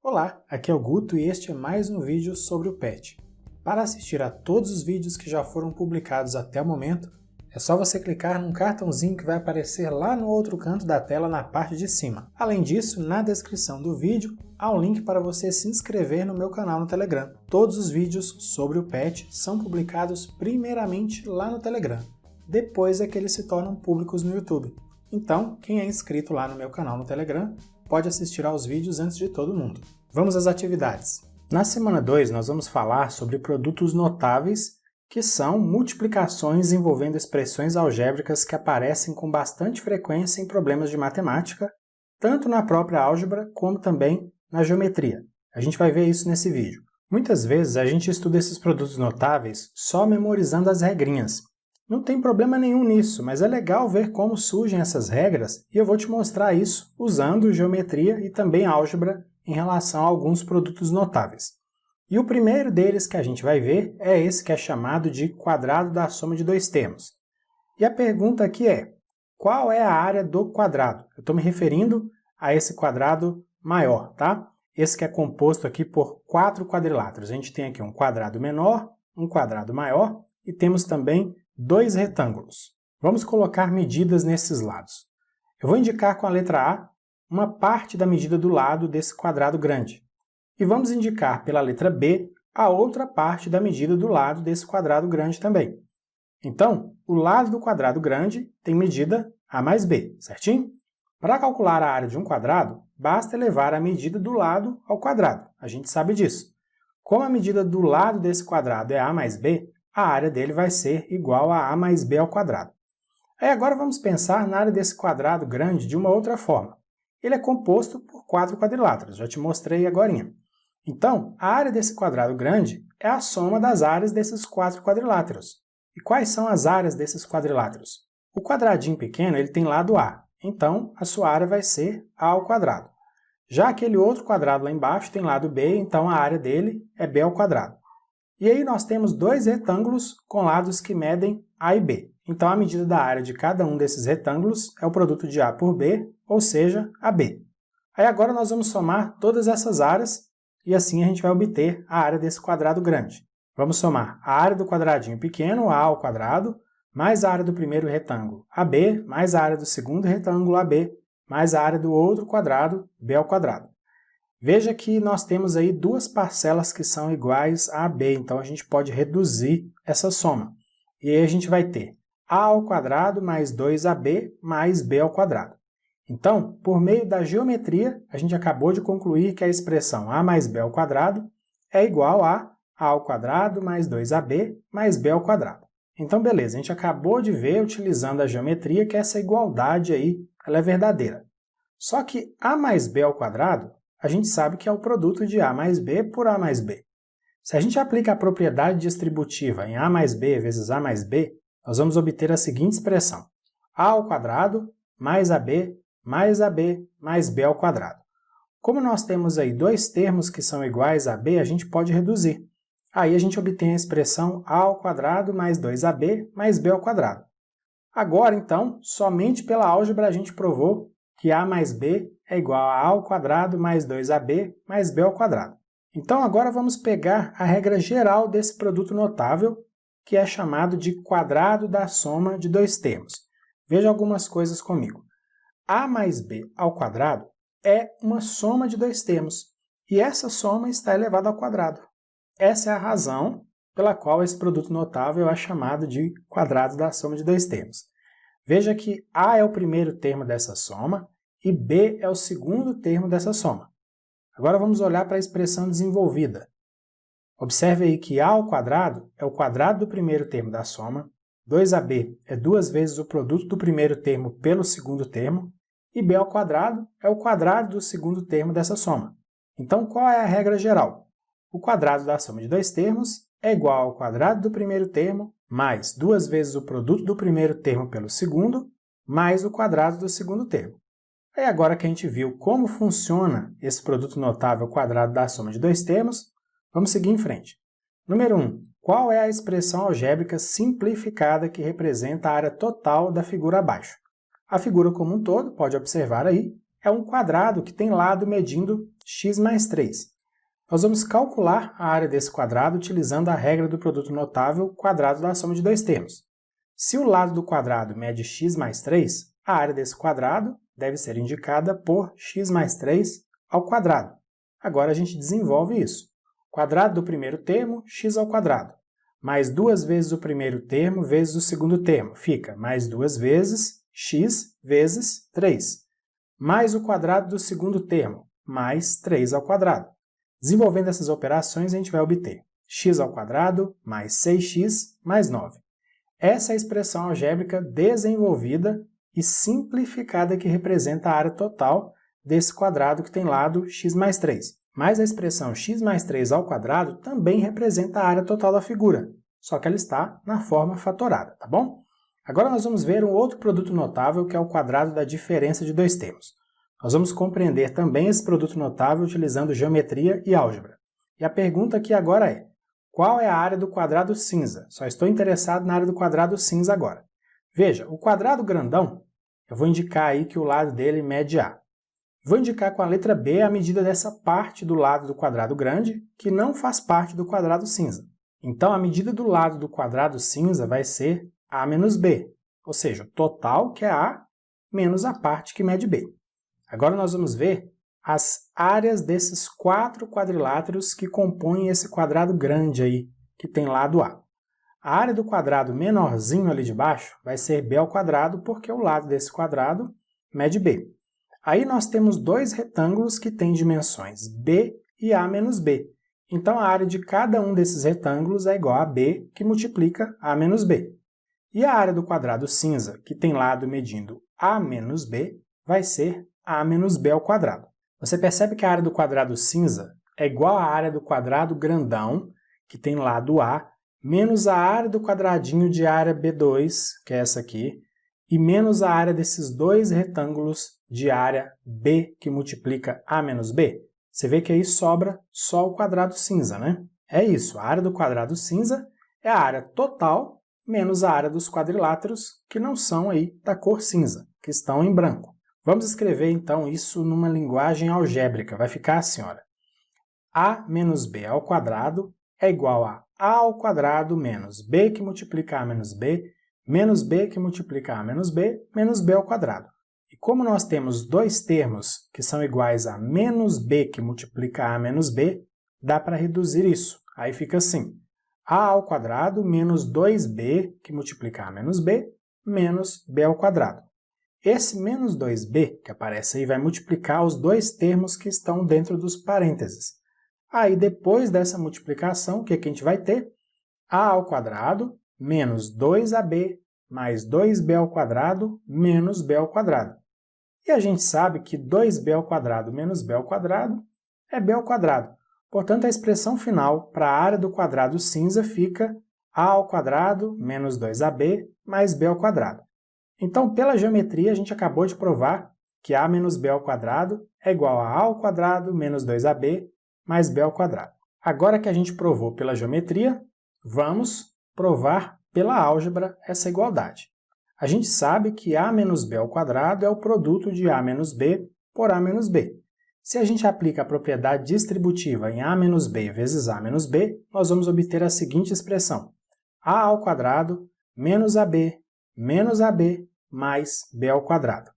Olá, aqui é o Guto e este é mais um vídeo sobre o PET. Para assistir a todos os vídeos que já foram publicados até o momento, é só você clicar num cartãozinho que vai aparecer lá no outro canto da tela na parte de cima. Além disso, na descrição do vídeo há um link para você se inscrever no meu canal no Telegram. Todos os vídeos sobre o PET são publicados primeiramente lá no Telegram, depois é que eles se tornam públicos no YouTube. Então, quem é inscrito lá no meu canal no Telegram pode assistir aos vídeos antes de todo mundo. Vamos às atividades. Na semana 2 nós vamos falar sobre produtos notáveis, que são multiplicações envolvendo expressões algébricas que aparecem com bastante frequência em problemas de matemática, tanto na própria álgebra como também na geometria. A gente vai ver isso nesse vídeo. Muitas vezes a gente estuda esses produtos notáveis só memorizando as regrinhas. Não tem problema nenhum nisso, mas é legal ver como surgem essas regras e eu vou te mostrar isso usando geometria e também álgebra em relação a alguns produtos notáveis. E o primeiro deles que a gente vai ver é esse que é chamado de quadrado da soma de dois termos. E a pergunta aqui é, qual é a área do quadrado? Eu estou me referindo a esse quadrado maior, tá? Esse que é composto aqui por 4 quadriláteros. A gente tem aqui um quadrado menor, um quadrado maior e temos também 2 retângulos. Vamos colocar medidas nesses lados. Eu vou indicar com a letra A uma parte da medida do lado desse quadrado grande. E vamos indicar pela letra B a outra parte da medida do lado desse quadrado grande também. Então, o lado do quadrado grande tem medida A mais B, certinho? Para calcular a área de um quadrado, basta elevar a medida do lado ao quadrado. A gente sabe disso. Como a medida do lado desse quadrado é A mais B, a área dele vai ser igual a A mais B ao quadrado. Aí agora vamos pensar na área desse quadrado grande de uma outra forma. Ele é composto por 4 quadriláteros, já te mostrei agorinha. Então, a área desse quadrado grande é a soma das áreas desses 4 quadriláteros. E quais são as áreas desses quadriláteros? O quadradinho pequeno ele tem lado A, então a sua área vai ser A ao quadrado. Já aquele outro quadrado lá embaixo tem lado B, então a área dele é B ao quadrado. E aí nós temos 2 retângulos com lados que medem A e B. Então a medida da área de cada um desses retângulos é o produto de A por B, ou seja, AB. Aí agora nós vamos somar todas essas áreas e assim a gente vai obter a área desse quadrado grande. Vamos somar a área do quadradinho pequeno, A ao quadrado, mais a área do primeiro retângulo, AB, mais a área do segundo retângulo, AB, mais a área do outro quadrado, B ao quadrado. Veja que nós temos aí duas parcelas que são iguais a AB, então a gente pode reduzir essa soma. E aí a gente vai ter A ao quadrado mais 2AB mais B ao quadrado. Então, por meio da geometria, a gente acabou de concluir que a expressão A mais B ao quadrado é igual a A ao quadrado mais 2AB mais B ao quadrado. Então, beleza, a gente acabou de ver, utilizando a geometria, que essa igualdade aí ela é verdadeira. Só que A mais B ao quadrado, a gente sabe que é o produto de A mais B por A mais B. Se a gente aplica a propriedade distributiva em A mais B vezes A mais B, nós vamos obter a seguinte expressão: A ao quadrado mais AB mais B ao quadrado. Como nós temos aí dois termos que são iguais a B, a gente pode reduzir. Aí a gente obtém a expressão A ao quadrado mais 2AB mais B ao quadrado. Agora, então, somente pela álgebra a gente provou que A mais B é igual a A ao quadrado mais 2AB mais B ao quadrado. Então agora vamos pegar a regra geral desse produto notável, que é chamado de quadrado da soma de dois termos. Veja algumas coisas comigo. A mais B ao quadrado é uma soma de dois termos, e essa soma está elevada ao quadrado. Essa é a razão pela qual esse produto notável é chamado de quadrado da soma de dois termos. Veja que A é o primeiro termo dessa soma e B é o segundo termo dessa soma. Agora vamos olhar para a expressão desenvolvida. Observe aí que A ao quadrado é o quadrado do primeiro termo da soma, 2AB é 2 vezes o produto do primeiro termo pelo segundo termo, e B ao quadrado é o quadrado do segundo termo dessa soma. Então, qual é a regra geral? O quadrado da soma de dois termos é igual ao quadrado do primeiro termo mais 2 vezes o produto do primeiro termo pelo segundo, mais o quadrado do segundo termo. Aí agora que a gente viu como funciona esse produto notável quadrado da soma de dois termos, vamos seguir em frente. Número 1. Qual é a expressão algébrica simplificada que representa a área total da figura abaixo? A figura como um todo, pode observar aí, é um quadrado que tem lado medindo x mais 3. Nós vamos calcular a área desse quadrado utilizando a regra do produto notável quadrado da soma de dois termos. Se o lado do quadrado mede x mais 3, a área desse quadrado deve ser indicada por x mais 3 ao quadrado. Agora a gente desenvolve isso. Quadrado do primeiro termo, x ao quadrado. Mais 2 vezes o primeiro termo vezes o segundo termo. Fica mais 2 vezes x vezes 3. Mais o quadrado do segundo termo, mais 3 ao quadrado. Desenvolvendo essas operações, a gente vai obter x ao quadrado mais 6x mais 9. Essa é a expressão algébrica desenvolvida e simplificada que representa a área total desse quadrado que tem lado x mais 3. Mas a expressão x mais 3 ao quadrado também representa a área total da figura, só que ela está na forma fatorada, tá bom? Agora nós vamos ver um outro produto notável que é o quadrado da diferença de dois termos. Nós vamos compreender também esse produto notável utilizando geometria e álgebra. E a pergunta aqui agora é: qual é a área do quadrado cinza? Só estou interessado na área do quadrado cinza agora. Veja, o quadrado grandão, eu vou indicar aí que o lado dele mede A. Vou indicar com a letra B a medida dessa parte do lado do quadrado grande, que não faz parte do quadrado cinza. Então, a medida do lado do quadrado cinza vai ser A menos B, ou seja, o total, que é A, menos a parte que mede B. Agora nós vamos ver as áreas desses 4 quadriláteros que compõem esse quadrado grande aí, que tem lado A. A área do quadrado menorzinho ali de baixo vai ser B ao quadrado, porque o lado desse quadrado mede B. Aí nós temos dois retângulos que têm dimensões B e A menos B. Então a área de cada um desses retângulos é igual a B, que multiplica A menos B. E a área do quadrado cinza, que tem lado medindo A menos B, vai ser A menos B ao quadrado. Você percebe que a área do quadrado cinza é igual à área do quadrado grandão, que tem lado A, menos a área do quadradinho de área B2, que é essa aqui, e menos a área desses dois retângulos de área B, que multiplica A menos B. Você vê que aí sobra só o quadrado cinza, né? É isso, a área do quadrado cinza é a área total menos a área dos quadriláteros, que não são aí da cor cinza, que estão em branco. Vamos escrever, então, isso numa linguagem algébrica. Vai ficar assim, olha. A menos B ao quadrado é igual a ao quadrado menos B que multiplica A menos B que multiplica A menos B ao quadrado. E como nós temos dois termos que são iguais a menos B que multiplica A menos B, dá para reduzir isso. Aí fica assim, A ao quadrado menos 2B que multiplica A menos B ao quadrado. Esse menos 2b que aparece aí vai multiplicar os dois termos que estão dentro dos parênteses. Aí, depois dessa multiplicação, o que a gente vai ter? A ao quadrado menos 2ab mais 2b ao quadrado menos b ao quadrado. E a gente sabe que 2b ao quadrado menos b ao quadrado é b ao quadrado. Portanto, a expressão final para a área do quadrado cinza fica a ao quadrado menos 2ab mais b ao quadrado. Então, pela geometria, a gente acabou de provar que a menos b ao quadrado é igual a ao quadrado menos 2ab mais b ao quadrado. Agora que a gente provou pela geometria, vamos provar pela álgebra essa igualdade. A gente sabe que a menos b ao quadrado é o produto de a menos b por a menos b. Se a gente aplica a propriedade distributiva em a menos b vezes a menos b, nós vamos obter a seguinte expressão: a ao quadrado menos ab mais b ao quadrado.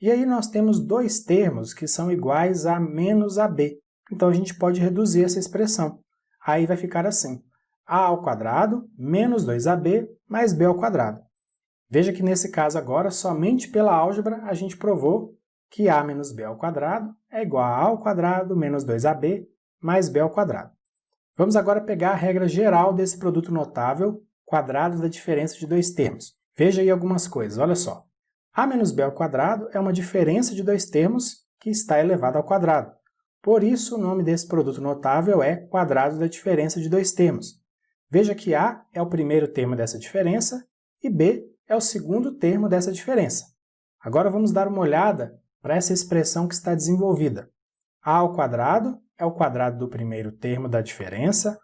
E aí nós temos dois termos que são iguais a menos ab. Então a gente pode reduzir essa expressão. Aí vai ficar assim, a ao quadrado menos 2ab mais b ao quadrado. Veja que nesse caso agora, somente pela álgebra, a gente provou que a menos b ao quadrado é igual a ao quadrado menos 2ab mais b ao quadrado. Vamos agora pegar a regra geral desse produto notável, quadrado da diferença de dois termos. Veja aí algumas coisas, olha só. A menos b ao quadrado é uma diferença de dois termos que está elevada ao quadrado. Por isso, o nome desse produto notável é quadrado da diferença de dois termos. Veja que A é o primeiro termo dessa diferença e B é o segundo termo dessa diferença. Agora vamos dar uma olhada para essa expressão que está desenvolvida. A ao quadrado é o quadrado do primeiro termo da diferença,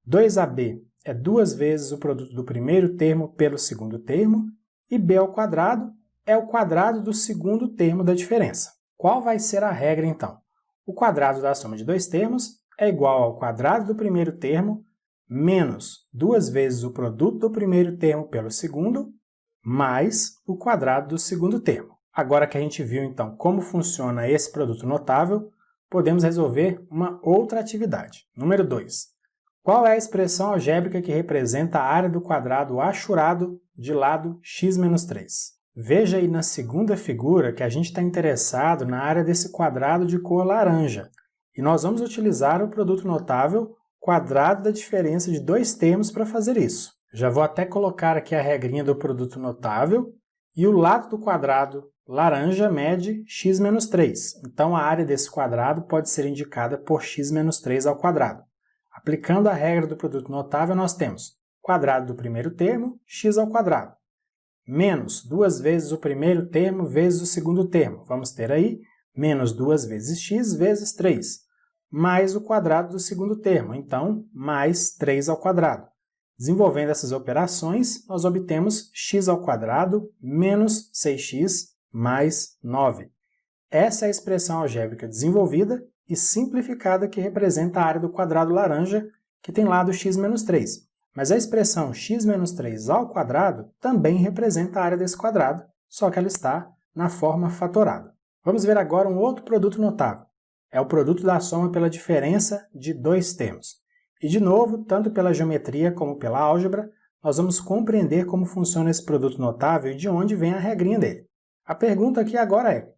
2ab é duas vezes o produto do primeiro termo pelo segundo termo, e b ao quadrado é o quadrado do segundo termo da diferença. Qual vai ser a regra, então? O quadrado da soma de dois termos é igual ao quadrado do primeiro termo menos 2 vezes o produto do primeiro termo pelo segundo, mais o quadrado do segundo termo. Agora que a gente viu, então, como funciona esse produto notável, podemos resolver uma outra atividade. Número 2. Qual é a expressão algébrica que representa a área do quadrado achurado de lado x menos 3? Veja aí na segunda figura que a gente está interessado na área desse quadrado de cor laranja. E nós vamos utilizar o produto notável quadrado da diferença de dois termos para fazer isso. Já vou até colocar aqui a regrinha do produto notável e o lado do quadrado laranja mede x menos 3. Então a área desse quadrado pode ser indicada por x menos 3 ao quadrado. Aplicando a regra do produto notável, nós temos quadrado do primeiro termo, x ao quadrado, menos 2 vezes o primeiro termo vezes o segundo termo. Vamos ter aí menos 2 vezes x vezes 3, mais o quadrado do segundo termo, então mais 3 ao quadrado. Desenvolvendo essas operações, nós obtemos x ao quadrado menos 6x mais 9. Essa é a expressão algébrica desenvolvida e simplificada que representa a área do quadrado laranja, que tem lado x menos 3. Mas a expressão x menos 3 ao quadrado também representa a área desse quadrado, só que ela está na forma fatorada. Vamos ver agora um outro produto notável. É o produto da soma pela diferença de dois termos. E, de novo, tanto pela geometria como pela álgebra, nós vamos compreender como funciona esse produto notável e de onde vem a regrinha dele. A pergunta aqui agora é: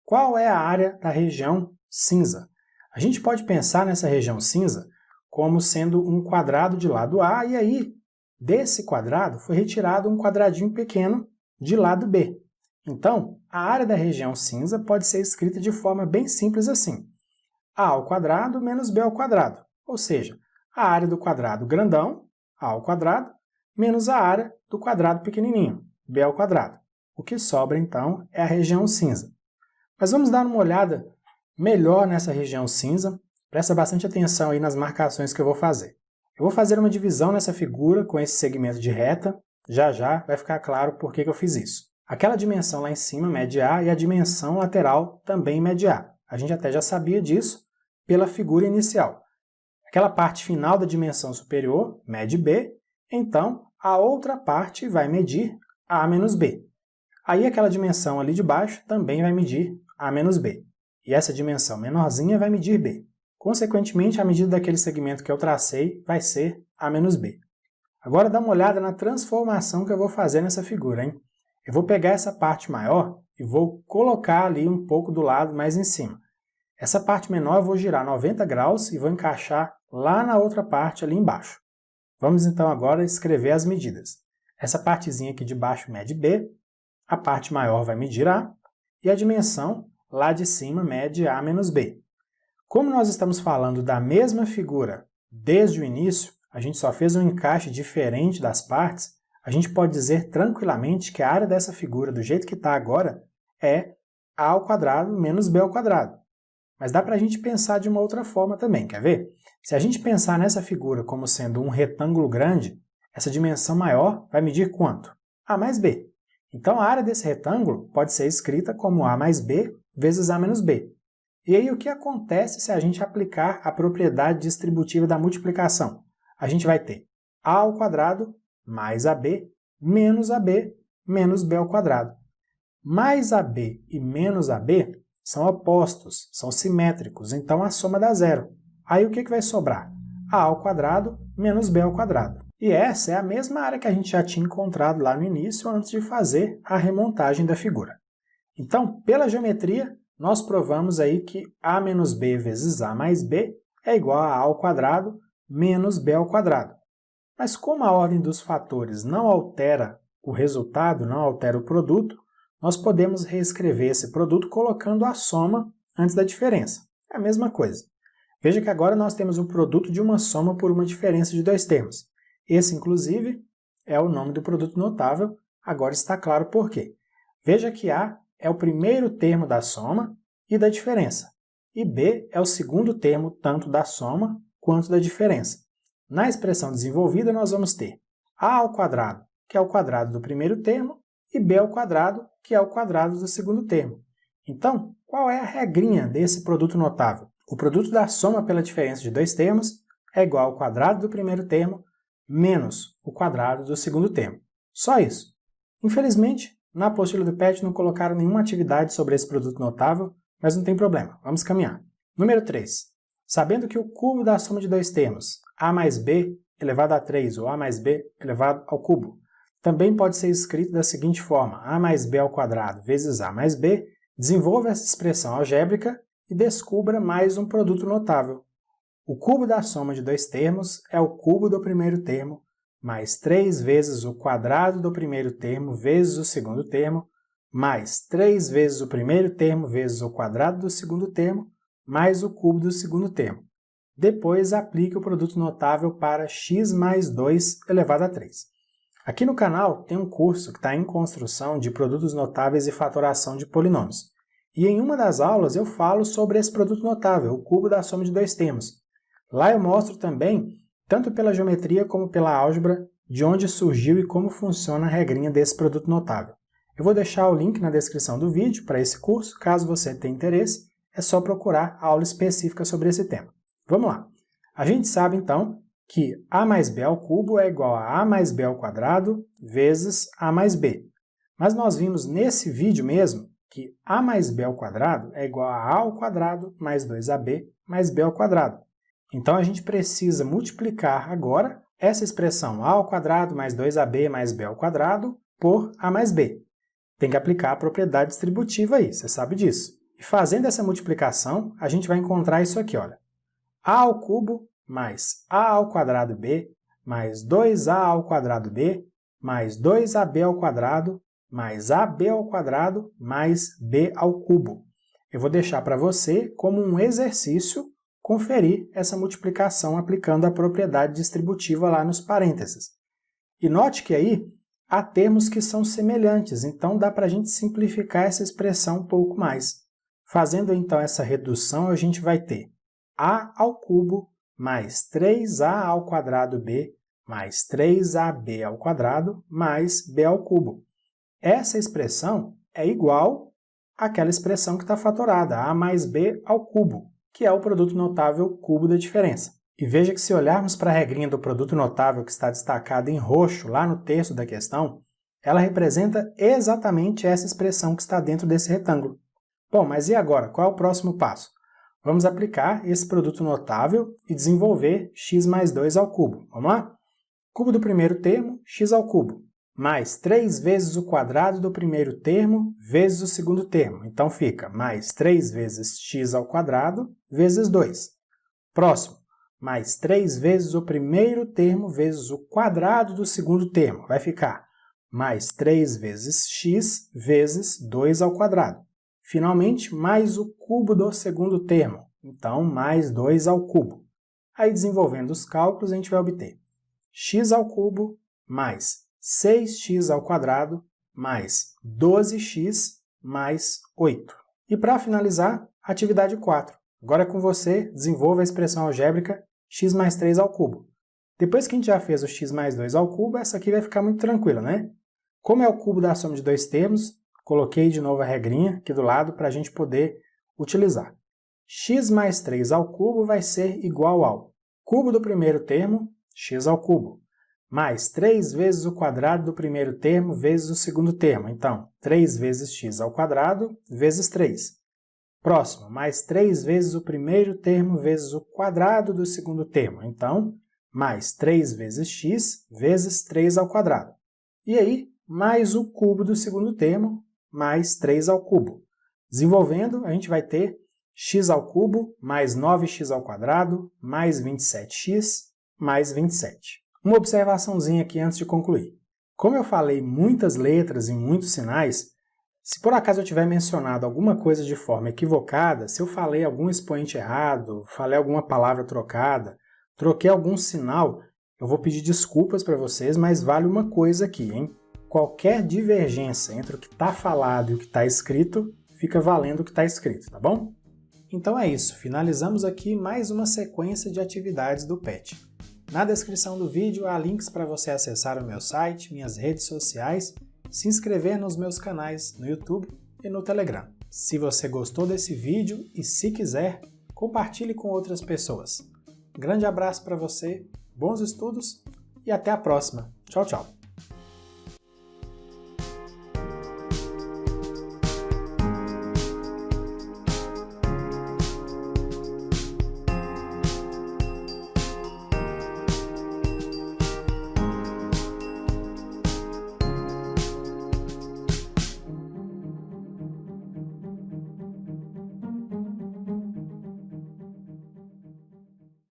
qual é a área da região cinza? A gente pode pensar nessa região cinza como sendo um quadrado de lado A, e aí, desse quadrado, foi retirado um quadradinho pequeno de lado B. Então, a área da região cinza pode ser escrita de forma bem simples assim: A ao quadrado menos B ao quadrado, ou seja, a área do quadrado grandão, A ao quadrado, menos a área do quadrado pequenininho, B ao quadrado. O que sobra, então, é a região cinza. Mas vamos dar uma olhada melhor nessa região cinza. Presta bastante atenção aí nas marcações que eu vou fazer. Eu vou fazer uma divisão nessa figura com esse segmento de reta. Já já vai ficar claro por que eu fiz isso. Aquela dimensão lá em cima mede A e a dimensão lateral também mede A. A gente até já sabia disso pela figura inicial. Aquela parte final da dimensão superior mede B, então a outra parte vai medir A menos B. Aí aquela dimensão ali de baixo também vai medir A menos B. E essa dimensão menorzinha vai medir B. Consequentemente, a medida daquele segmento que eu tracei vai ser A menos B. Agora dá uma olhada na transformação que eu vou fazer nessa figura, hein? Eu vou pegar essa parte maior e vou colocar ali um pouco do lado mais em cima. Essa parte menor eu vou girar 90 graus e vou encaixar lá na outra parte ali embaixo. Vamos então agora escrever as medidas. Essa partezinha aqui de baixo mede B, a parte maior vai medir A, e a dimensão lá de cima mede A menos B. Como nós estamos falando da mesma figura desde o início, a gente só fez um encaixe diferente das partes, a gente pode dizer tranquilamente que a área dessa figura, do jeito que está agora, é A ao quadrado menos B ao quadrado. Mas dá para a gente pensar de uma outra forma também, quer ver? Se a gente pensar nessa figura como sendo um retângulo grande, essa dimensão maior vai medir quanto? A mais B. Então a área desse retângulo pode ser escrita como A mais B vezes A menos B. E aí o que acontece se a gente aplicar a propriedade distributiva da multiplicação? A gente vai ter A ao quadrado mais AB menos AB menos B ao quadrado. Mais AB e menos AB são opostos, são simétricos, então a soma dá zero. Aí o que vai sobrar? A ao quadrado menos B ao quadrado. E essa é a mesma área que a gente já tinha encontrado lá no início antes de fazer a remontagem da figura. Então, pela geometria, nós provamos aí que A menos B vezes A mais B é igual a A ao quadrado menos B ao quadrado. Mas como a ordem dos fatores não altera o resultado, não altera o produto, nós podemos reescrever esse produto colocando a soma antes da diferença. É a mesma coisa. Veja que agora nós temos um produto de uma soma por uma diferença de dois termos. Esse, inclusive, é o nome do produto notável, agora está claro por quê. Veja que A é o primeiro termo da soma e da diferença, e B é o segundo termo tanto da soma quanto da diferença. Na expressão desenvolvida, nós vamos ter A ao quadrado, que é o quadrado do primeiro termo, e B ao quadrado, que é o quadrado do segundo termo. Então, qual é a regrinha desse produto notável? O produto da soma pela diferença de dois termos é igual ao quadrado do primeiro termo menos o quadrado do segundo termo. Só isso. Infelizmente, na apostila do PET não colocaram nenhuma atividade sobre esse produto notável, mas não tem problema, vamos caminhar. Número 3. Sabendo que o cubo da soma de dois termos, a mais b elevado a 3 ou a mais b elevado ao cubo, também pode ser escrito da seguinte forma: a mais b ao quadrado vezes a mais b, desenvolva essa expressão algébrica e descubra mais um produto notável. O cubo da soma de dois termos é o cubo do primeiro termo, mais 3 vezes o quadrado do primeiro termo vezes o segundo termo, mais 3 vezes o primeiro termo vezes o quadrado do segundo termo, mais o cubo do segundo termo. Depois, aplique o produto notável para x mais 2 elevado a 3. Aqui no canal tem um curso que está em construção de produtos notáveis e fatoração de polinômios. E em uma das aulas eu falo sobre esse produto notável, o cubo da soma de dois termos. Lá eu mostro também, tanto pela geometria como pela álgebra, de onde surgiu e como funciona a regrinha desse produto notável. Eu vou deixar o link na descrição do vídeo para esse curso, caso você tenha interesse, é só procurar a aula específica sobre esse tema. Vamos lá. A gente sabe então que a mais b ao cubo é igual a mais b ao quadrado vezes a mais b. Mas nós vimos nesse vídeo mesmo que a mais b ao quadrado é igual a ao quadrado mais 2ab mais b ao quadrado. Então a gente precisa multiplicar agora essa expressão a ao quadrado mais 2ab mais b ao quadrado por a mais b. Tem que aplicar a propriedade distributiva aí, você sabe disso. E fazendo essa multiplicação, a gente vai encontrar isso aqui, olha. A ao cubo mais a ao quadrado b mais 2a ao quadrado b mais 2ab ao quadrado mais ab ao quadrado mais b ao cubo. Eu vou deixar para você, como um exercício, conferir essa multiplicação aplicando a propriedade distributiva lá nos parênteses. E note que aí há termos que são semelhantes, então dá para a gente simplificar essa expressão um pouco mais. Fazendo então essa redução, a gente vai ter a ao cubo mais 3a ao quadrado b mais 3ab ao quadrado mais b ao cubo. Essa expressão é igual àquela expressão que está fatorada, a mais b ao cubo, que é o produto notável cubo da diferença. E veja que se olharmos para a regrinha do produto notável que está destacada em roxo lá no texto da questão, ela representa exatamente essa expressão que está dentro desse retângulo. Bom, mas e agora? Qual é o próximo passo? Vamos aplicar esse produto notável e desenvolver x mais 2 ao cubo. Vamos lá? Cubo do primeiro termo, x ao cubo, mais 3 vezes o quadrado do primeiro termo vezes o segundo termo. Então fica mais 3 vezes x ao quadrado vezes 2. Próximo, mais 3 vezes o primeiro termo vezes o quadrado do segundo termo. Vai ficar mais 3 vezes x vezes 2 ao quadrado. Finalmente, mais o cubo do segundo termo. Então, mais 2 ao cubo. Aí, desenvolvendo os cálculos, a gente vai obter x ao cubo mais 6x ao quadrado mais 12x mais 8. E para finalizar, atividade 4. Agora é com você, desenvolva a expressão algébrica x mais 3 ao cubo. Depois que a gente já fez o x mais 2 ao cubo, essa aqui vai ficar muito tranquila, né? Como é o cubo da soma de dois termos, coloquei de novo a regrinha aqui do lado para a gente poder utilizar. X mais 3 ao cubo vai ser igual ao cubo do primeiro termo, x ao cubo, mais 3 vezes o quadrado do primeiro termo vezes o segundo termo. Então, 3 vezes x ao quadrado vezes 3. Próximo, mais 3 vezes o primeiro termo vezes o quadrado do segundo termo. Então, mais 3 vezes x vezes 3 ao quadrado. E aí, mais o cubo do segundo termo, mais 3 ao cubo. Desenvolvendo, a gente vai ter x ao cubo mais 9x ao quadrado mais 27x mais 27. Uma observaçãozinha aqui antes de concluir. Como eu falei muitas letras e muitos sinais, se por acaso eu tiver mencionado alguma coisa de forma equivocada, se eu falei algum expoente errado, falei alguma palavra trocada, troquei algum sinal, eu vou pedir desculpas para vocês, mas vale uma coisa aqui, hein? Qualquer divergência entre o que está falado e o que está escrito, fica valendo o que está escrito, tá bom? Então é isso, finalizamos aqui mais uma sequência de atividades do PET. Na descrição do vídeo há links para você acessar o meu site, minhas redes sociais, se inscrever nos meus canais no YouTube e no Telegram. Se você gostou desse vídeo e se quiser, compartilhe com outras pessoas. Grande abraço para você, bons estudos e até a próxima. Tchau, tchau!